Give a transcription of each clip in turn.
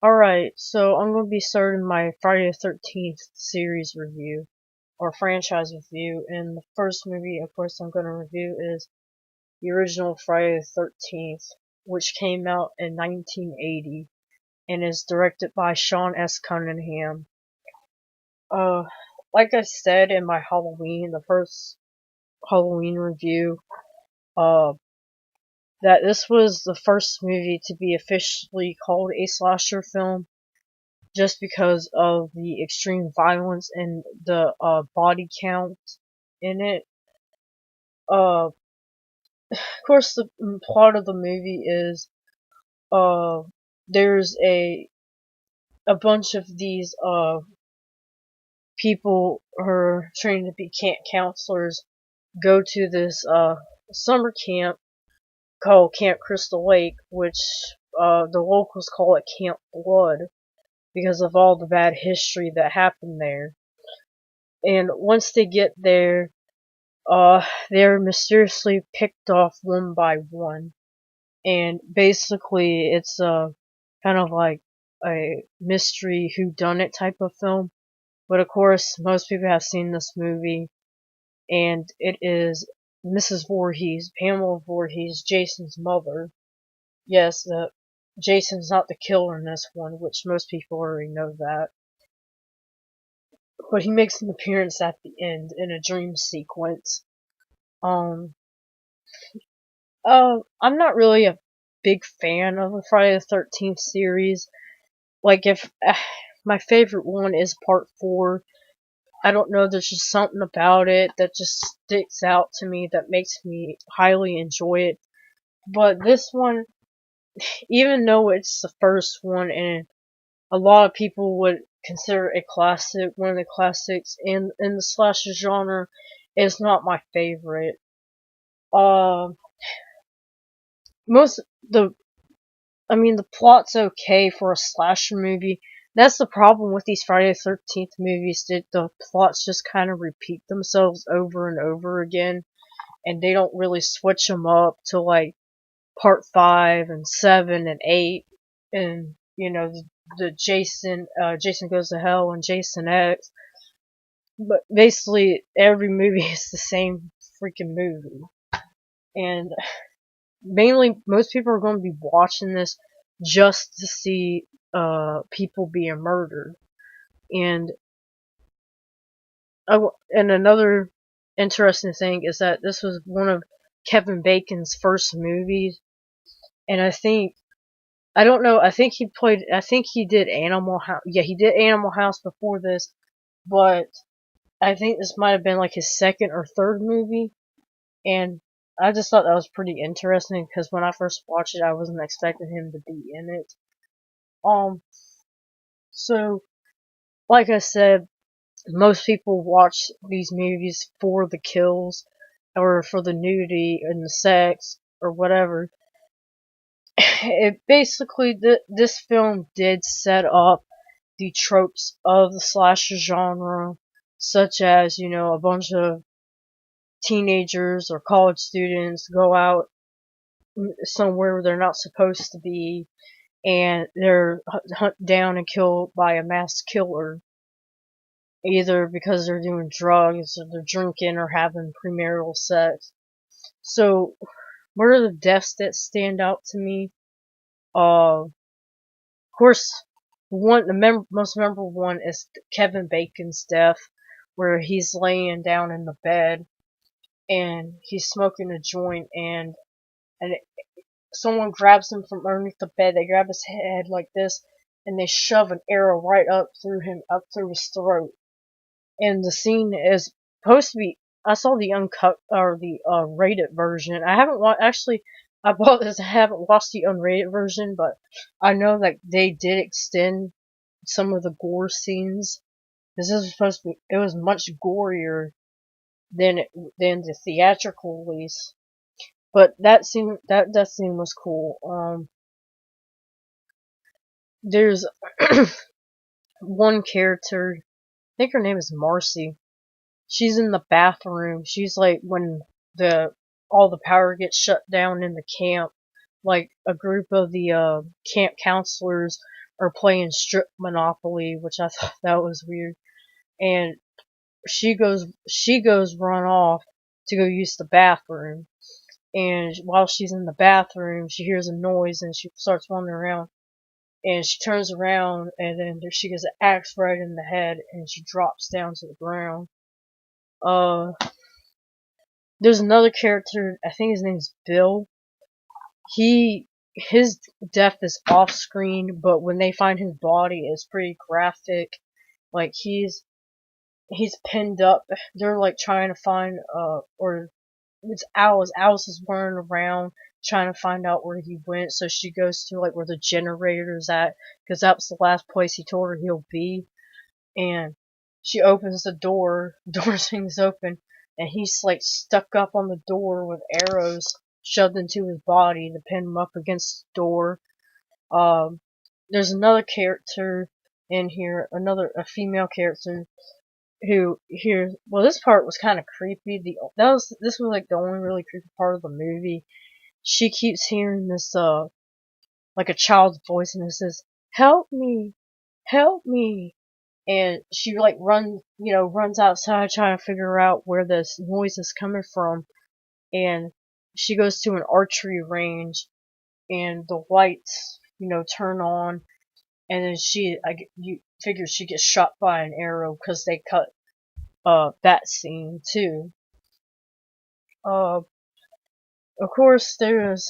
Alright, so I'm going to be starting my Friday the 13th series review, or franchise review, and the first movie, of course, I'm going to review is the original Friday the 13th, which came out in 1980, and is directed by Sean S. Cunningham. Uh, like I said in my the first Halloween review, uh, that this was the first movie to be officially called a slasher film, just because of the extreme violence and the body count in it. Of course, the plot of the movie is uh, there's a bunch of these people who are trained to be camp counselors go to this summer camp called Camp Crystal Lake, which the locals call it Camp Blood because of all the bad history that happened there. And once they get there, they're mysteriously picked off one by one. And basically, it's kind of like a mystery whodunit type of film. But of course, most people have seen this movie, and it is Mrs. Voorhees, Pamela Voorhees, Jason's mother. Yes, Jason's not the killer in this one, which most people already know that. But he makes an appearance at the end in a dream sequence. Um, I'm not really a big fan of the Friday the 13th series. Like, if my favorite one is part 4, I don't know, there's just something about it that just sticks out to me that makes me highly enjoy it. But this one, even though it's the first one and a lot of people would consider a classic, one of the classics in the slasher genre, is not my favorite. Uh, most the the plot's okay for a slasher movie. That's the problem with these Friday the 13th movies, that the plots just kind of repeat themselves over and over again, and they don't really switch them up to, like, part 5 and 7 and 8, and, the Jason Goes to Hell and Jason X. But basically, every movie is the same freaking movie. And mainly, most people are going to be watching this just to see people being murdered. And and another interesting thing is that this was one of Kevin Bacon's first movies, and I don't know, I think he did Animal House. Yeah, he did Animal House before this, but I think this might have been like his second or third movie, and I just thought that was pretty interesting because when I first watched it, I wasn't expecting him to be in it. Um, so, like I said, most people watch these movies for the kills, or for the nudity and the sex, or whatever. It basically, this film did set up the tropes of the slasher genre, such as, a bunch of teenagers or college students go out somewhere where they're not supposed to be, and they're hunted down and killed by a mass killer, either because they're doing drugs, or they're drinking, or having premarital sex. So, what are the deaths that stand out to me? Of course, most memorable one is Kevin Bacon's death, where he's laying down in the bed and he's smoking a joint, and someone grabs him from underneath the bed. They grab his head like this, and they shove an arrow right up through his throat. And the scene is supposed to be. I saw the uncut or the rated version. I haven't actually. I bought this. I haven't watched the unrated version, but I know that they did extend some of the gore scenes. This is supposed to be. It was much gorier than the theatrical release. But that scene was cool. There's one character. I think her name is Marcy. She's in the bathroom. She's like when the all the power gets shut down in the camp. Like a group of the camp counselors are playing strip Monopoly, which I thought that was weird. And she goes run off to go use the bathroom. And while she's in the bathroom, she hears a noise and she starts wandering around. And she turns around and then she gets an axe right in the head and she drops down to the ground. Uh, there's another character, I think his name's Bill. His death is off screen, but when they find his body, it's pretty graphic. Like he's pinned up. They're like trying to find or it's Alice. Alice is running around trying to find out where he went. So she goes to like where the generator's at, because that was the last place he told her he'll be. And she opens the door. Door swings open, and he's like stuck up on the door with arrows shoved into his body to pin him up against the door. There's another character in here, a female character who here. Well, this part was kind of creepy. This was like the only really creepy part of the movie. She keeps hearing this like a child's voice, and it says, "Help me, help me." And she like runs outside trying to figure out where this noise is coming from. And she goes to an archery range, and the lights turn on, and then you figure she gets shot by an arrow because they cut that scene too. Of course, there's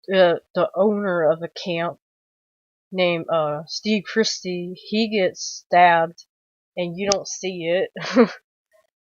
the owner of the camp named Steve Christie. He gets stabbed, and you don't see it.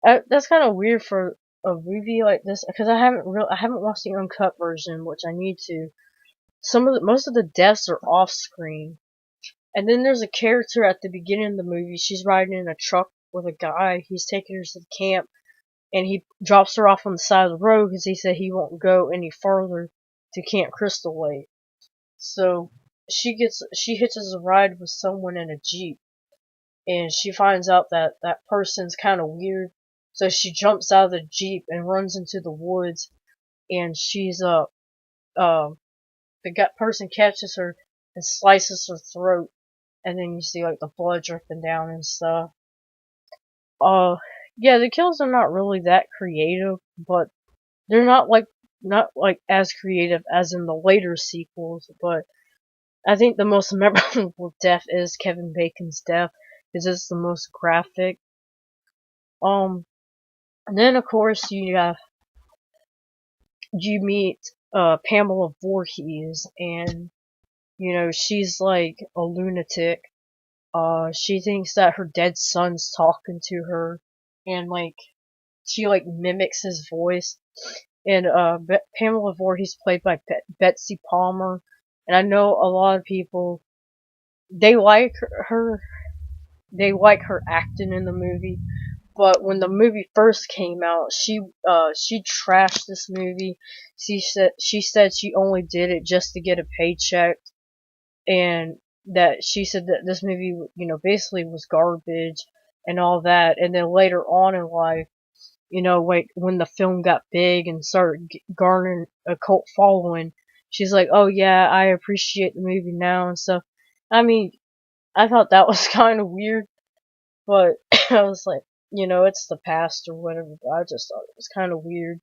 That's kind of weird for a movie like this, because I haven't watched the uncut version, which I need to. Most of the deaths are off screen, and then there's a character at the beginning of the movie. She's riding in a truck with a guy. He's taking her to the camp, and he drops her off on the side of the road because he said he won't go any further to Camp Crystal Lake. So she hitches a ride with someone in a Jeep, and she finds out that that person's kind of weird. So she jumps out of the Jeep and runs into the woods, and the person catches her and slices her throat, and then you see like the blood dripping down and stuff. Yeah, the kills are not really that creative, but they're not like as creative as in the later sequels. But I think the most memorable death is Kevin Bacon's death, because it's the most graphic. And then of course you meet Pamela Voorhees, and she's like a lunatic. She thinks that her dead son's talking to her, and like she like mimics his voice. And Pamela Voorhees played by Betsy Palmer, and I know a lot of people they like her they like her acting in the movie. But when the movie first came out, she trashed this movie. She said she only did it just to get a paycheck, and that she said that this movie, basically was garbage and all that. And then later on in life, like when the film got big and started garnering a cult following, she's like, "Oh yeah, I appreciate the movie now and stuff." I mean, I thought that was kind of weird, but I was like, it's the past or whatever. But I just thought it was kind of weird.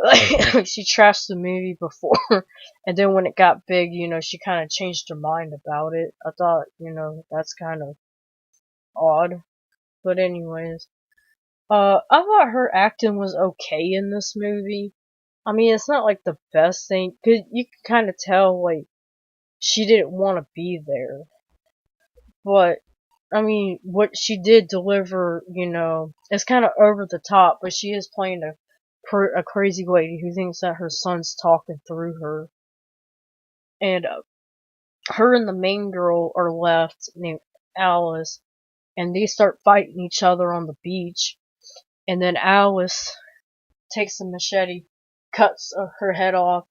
Like, she trashed the movie before, and then when it got big, she kind of changed her mind about it. I thought, that's kind of odd. But anyways, I thought her acting was okay in this movie. I mean, it's not like the best thing, 'cause you can kind of tell, like, she didn't want to be there. But I mean, what she did deliver, is kind of over the top, but she is playing a crazy lady who thinks that her son's talking through her. And her and the main girl are left, named Alice, and they start fighting each other on the beach. And then Alice takes a machete, cuts her head off,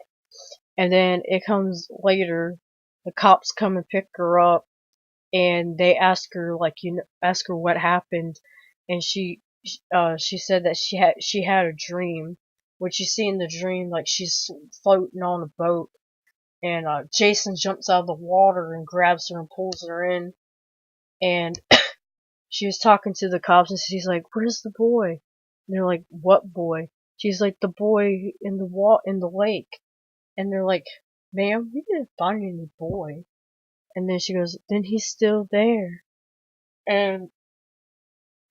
and then it comes later. The cops come and pick her up, and they ask her what happened, and she said that she had a dream. What you see in the dream, like she's floating on a boat, and Jason jumps out of the water and grabs her and pulls her in, and she was talking to the cops, and she's like, "Where's the boy?" And they're like, "What boy?" She's like, "The boy in the lake." And they're like, "Ma'am, we didn't find any boy." And then she goes, "Then he's still there." And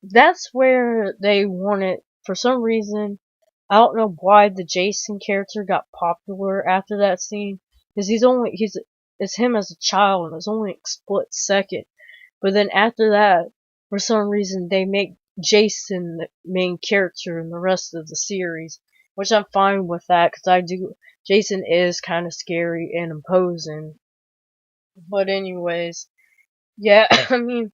that's where they wanted, for some reason, I don't know why the Jason character got popular after that scene, because it's him as a child, and it's only a split second. But then after that, for some reason, they make Jason the main character in the rest of the series, which I'm fine with that, because Jason is kind of scary and imposing. But anyways, yeah, I mean,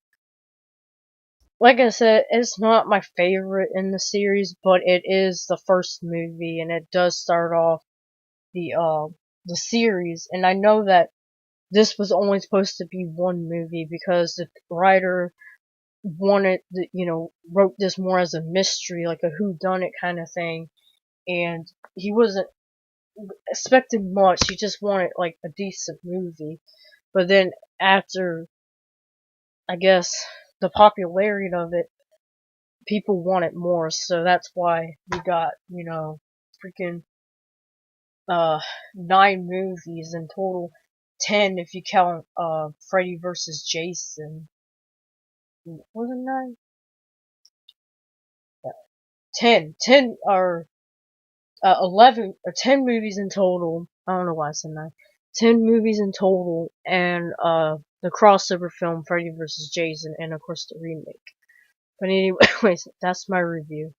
like I said, it's not my favorite in the series, but it is the first movie, and it does start off the series. And I know that this was only supposed to be one movie because the writer wrote this more as a mystery, like a whodunit kind of thing, and he wasn't expecting much. He just wanted like a decent movie. But then after, I guess, the popularity of it, people wanted more, so that's why we got, freaking 9 movies in total. 10 if you count Freddy versus Jason. Wasn't 9? Yeah. 10 or 11 or 10 movies in total. I don't know why I said 9. 10 movies in total, and the crossover film Freddy vs. Jason, and of course the remake. But anyways, that's my review.